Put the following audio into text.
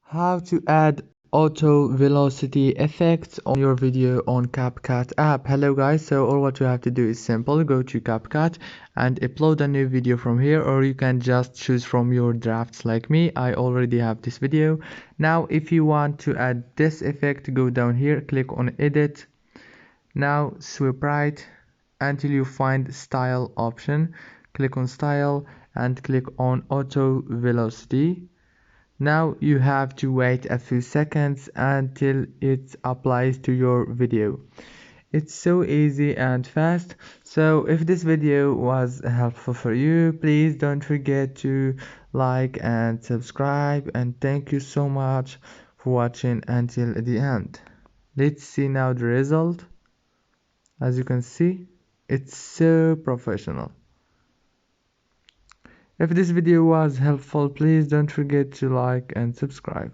How to add auto velocity effects on your video on CapCut app. Hello guys, so all what you have to do is simple. Go to CapCut and upload a new video from here, or you can just choose from your drafts like me. I already have this video. Now if you want to add this effect, go down here, click on edit. Now swipe right until you find style option. Click on style and click on auto velocity. Now you have to wait a few seconds until it applies to your video. It's so easy and fast. So if this video was helpful for you, please don't forget to like and subscribe, and thank you so much for watching until the end. Let's see now the result. As you can see, it's so professional. If this video was helpful, please don't forget to like and subscribe.